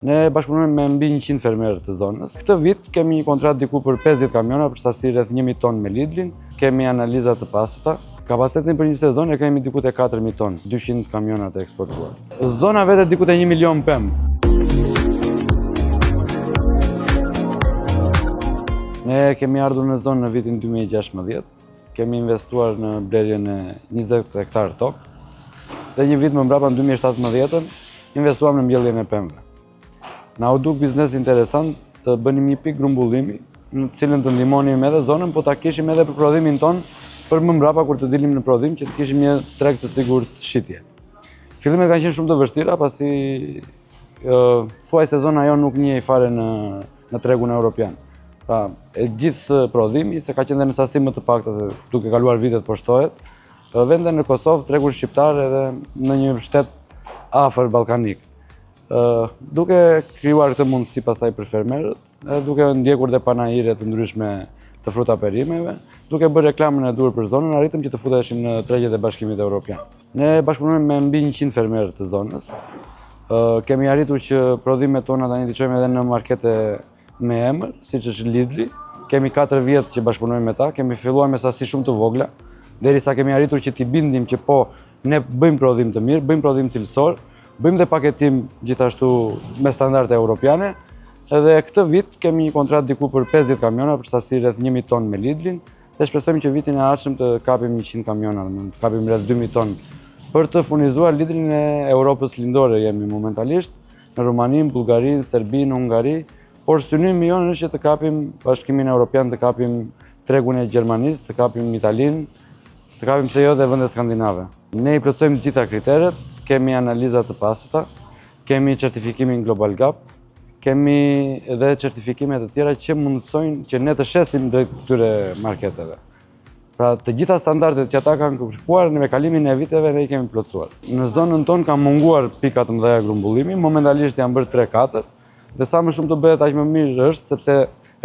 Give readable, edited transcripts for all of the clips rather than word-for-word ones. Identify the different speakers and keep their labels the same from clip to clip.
Speaker 1: Ne bashkëpunojmë me mbi 100 fermerë të zonës. Këtë vit kemi një kontratë diku për 50 kamiona për sasi rreth 1000 tonë me Lidlin. Kemi analiza të pastëta. Kapacitetin për një sezon e kemi diku te 4000 tonë, 200 kamiona të eksportuar. Zona vete diku te 1 milion pemë. Ne kemi ardhur në zonë në vitin 2016. Kemi investuar në blerjen e 20 hektar tokë. Dhe një vit më mbrapa në 2017 investuam në mbjelljen e pemëve. Na u duk biznes interesant të bënim një pikë grumbullimi, në cilën të ndihmonim edhe zonën, po ta kishim edhe për prodhimin ton për më mbrapa kur të dilim në prodhim që të kishim një treg të sigurt shitje. Fillimet kanë qenë shumë të vështira pasi thuaj se zona jonë nuk njeh fare në tregun evropian. Pra, e gjithë prodhimi se ka qenë dhe në sasi më të pakta se duke kaluar vitet po shtohet, vende në Kosovë, tregun shqiptar edhe në një shtet afër ballkanik. Duke krijuar këtë mundësi pastaj për fermerët, duke ndjekur dhe panajire të ndryshme të fruta perimeve, duke bërë reklamën e dur për zonën, arritëm që të futeshim në tregjet e Bashkimit Evropian. Ne bashkëpunojmë me mbi 100 fermerë të zonës. Kemi arritur që prodhimet tona tani t'i çojmë edhe në markete me emër, siç është Lidli. Kemi 4 vjet që bashkëpunojmë me ta, kemi filluar me sasi shumë të vogla, derisa kemi arritur që t'i bindim që po ne bëjmë prodhim të mirë, bëjmë prodhim cilësor, bëjmë dhe paketim gjithashtu me standarde europiane, edhe këtë vit kemi një kontratë diku për 50 kamiona për sasi rreth 1000 tonë me Lidlin, dhe shpresojmë që vitin e ardhshëm të kapim 100 kamiona, të kapim rreth 2000 tonë për të furnizuar Lidlin e Europës lindore jemi momentalisht, në Rumani, Bullgari, Serbi, Hungari, por synimi jonë është që të kapim Bashkimin Evropian, të kapim tregun e Gjermanisë, të kapim Italinë, të kapim pse jo dhe vendet skandinave. Ne i plotësojmë të gjitha kriteret. Kemi analiza të pastëta, kemi certifikimin Global Gap, kemi edhe certifikime të tjera që mundësojnë që ne të shesim drejt këtyre marketeve. Pra të gjitha standardet që ata kanë kërkuar me kalimin e viteve ne i kemi plotësuar. Në zonën tonë ka munguar pika të mëdha grumbullimi, momentalisht janë bërë 3-4, dhe sa më shumë të bëhet aq më mirë është sepse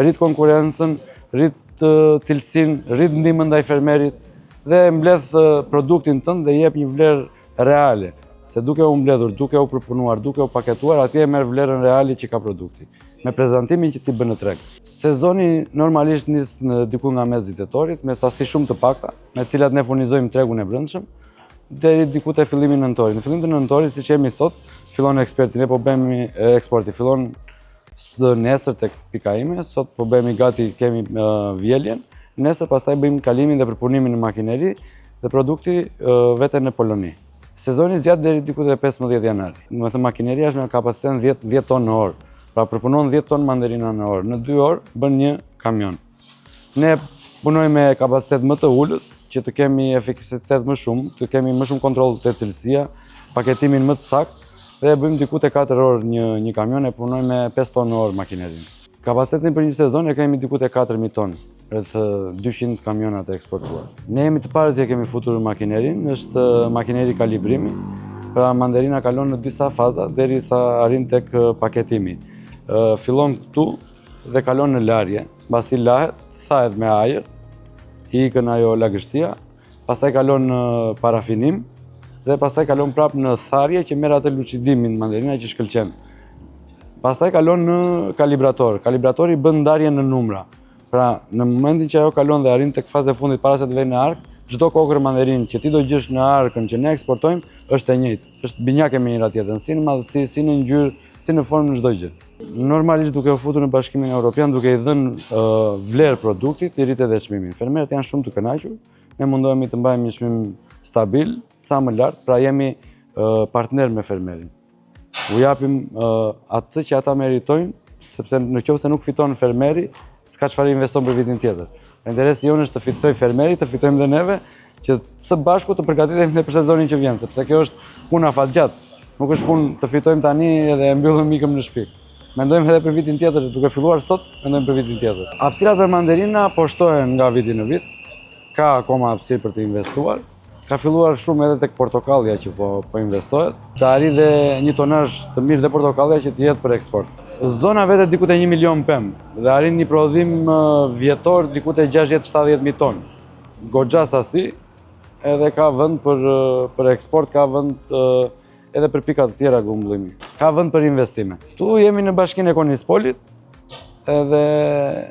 Speaker 1: rrit konkurrencën, rrit cilësinë, rrit ndihmën ndaj fermerit dhe mbledh produktin tënd dhe jep një vlerë reale. Se duke u mbledhur, duke u përpunuar, duke u paketuar, atje e merr vlerën reale që ka produkti, me prezantimin që ti bën në treg. Sezoni normalisht nis diku nga mesi tetorit, me sasi shumë të pakta, me cilat ne furnizojmë tregun e brendshëm, deri diku te fillimi i nëntorit. Në fillim të nëntorit, siç jemi sot, fillon eksperti, ne po bëjmë eksporti, fillon nesër tek pika ime, sot po bëhemi gati, kemi vjeljen, nesër pastaj bëjmë kalimin dhe përpunimin në makineri dhe produkti vete në Poloni. Sezoni zgjat deri diku te 15 janari. Do të thënë makineria është me kapacitet 10 tonë në orë. Pra përpunon 10 tonë mandarina në orë. Në 2 orë bën një kamion. Ne punojmë me kapacitet më të ulët, që të kemi efikasitet më shumë, të kemi më shumë kontroll te cilësia, paketimin më të saktë dhe bëjmë diku te 4 orë një kamion, e punojmë me 5 tonë në orë makinerinë. Kapacitetin për një sezon e kemi diku te 4000 tonë. Rreth 200 kamiona të eksportuar. Ne jemi të parët që kemi futur makinerinë, është makineri kalibrimi, pra mandarina kalon në disa faza derisa arrin tek paketimi. Fillon këtu dhe kalon në larje, mbasi lahet, thahet me ajër, ikën ajo lagështia, pastaj kalon në parafinim dhe pastaj kalon prapë në tharje që merr atë lucidimin mandarina që shkëlqen. Pastaj kalon në kalibrator. Kalibratori bën ndarjen në numra. Pra, në momentin që ajo kalon dhe arrin tek faza e fundit para se të vejë në ark, çdo kokër mandarinë që ti do gjesh në arkën që ne eksportojmë është e njëjtë. Është binjake me njëra tjetrën, si në madhësi, si në ngjyrë, si në formë, në çdo gjë. Normalisht duke u futur në Bashkimin Evropian, duke i dhënë vlerë produktit, i rrit edhe çmimin. Fermerët janë shumë të kënaqur. Ne mundohemi të mbajmë një çmim stabil, sa më lart, pra jemi partner me fermerin. U japim atë që ata meritojnë, sepse nëse nuk fiton fermeri, s'ka çfarë investon për vitin tjetër. Interesi jonë është të fitoj fermeri, të fitojmë dhe neve, që së bashku të përgatitemi për sezonin që vjen, sepse kjo është puna fatgjatë. Nuk është punë të fitojmë tani edhe e mbyllim ikëm në shtëpi. Mendojmë edhe për vitin tjetër, duke filluar sot, mendojmë për vitin tjetër. Hapësirat për mandarina po shtohen nga viti në vit. Ka akoma hapësirë për të investuar. Ka filluar shumë edhe tek portokallja që po investohet. Të arrijë dhe një tonazh të mirë dhe portokallja që të jetë për eksport. Zona vete diku te 1 milion pemë dhe arrin një prodhim vjetor diku te 60-70.000 tonë. Goxha sasi, edhe ka vend për eksport, ka vend edhe për pika të tjera grumbullimi. ka vend për investime. Tu jemi në bashkinë e Konispolit, edhe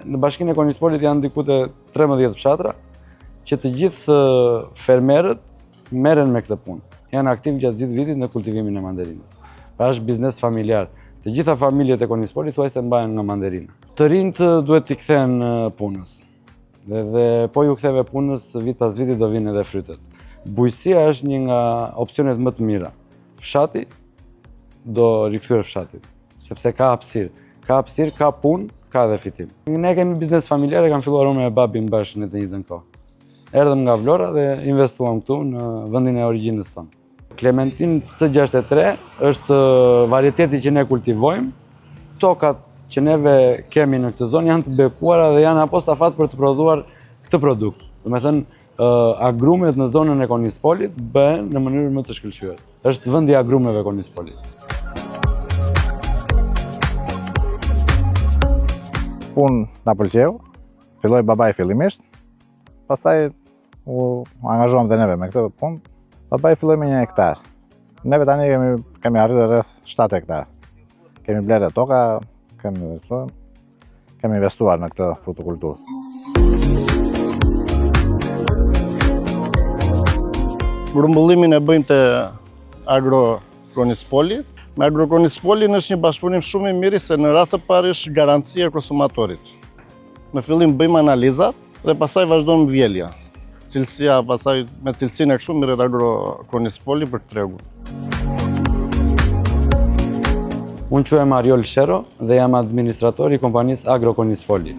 Speaker 1: në bashkinë e Konispolit janë diku te 13 fshatra, që të gjithë fermerët merren me këtë punë. Janë aktiv gjatë gjithë vitit në kultivimin e manderinës. Pra është biznes familjar. Të gjitha familjet e Konispolit thuajse mbahen nga mandarina. Të rinjt duhet t'i kthehen punës. Dhe po ju ktheve punës, vit pas viti do vinë edhe frytet. Bujësia është një nga opsionet më të mira. Fshati do rikthyer fshatit, sepse ka hapësirë. Ka hapësirë, ka punë, ka edhe fitim. Ne kemi biznes familjar, kam filluar unë me babin bashkë në të njëjtën kohë. Erdhëm nga Vlora dhe investuam këtu në vendin e origjinës tonë. Clementin C63 është varieteti që ne kultivojmë. Tokat që neve kemi në këtë zonë janë të bekuara dhe janë apostafat për të prodhuar këtë produkt. Do me thënë, agrumet në zonën e Konispolit bëhen në mënyrë më të shkëlqyer. Është vendi i agrumeve Konispolit.
Speaker 2: Punë na pëlqeu, filloi babai fillimisht, pastaj u angazhuam dhe neve me këtë punë. Babai filloi me 1 hektar. Neve tani kemi arritur rreth 7 hektar. Kemi blerë toka, kemi investuar në këtë frutikulturë.
Speaker 3: Grumbullimin e bëjmë te Agro Konispoli. Me Agro Konispoli është një bashkëpunim shumë i mirë se në radhë të parë është garancia e konsumatorit. Në fillim bëjmë analizat dhe pastaj vazhdojmë vjelja. Cilësia pastaj me cilësinë e kështu merret Agro Konispoli për tregun.
Speaker 1: Unë quhem Ariol Shero dhe jam administrator i kompanisë Agro Konispoli.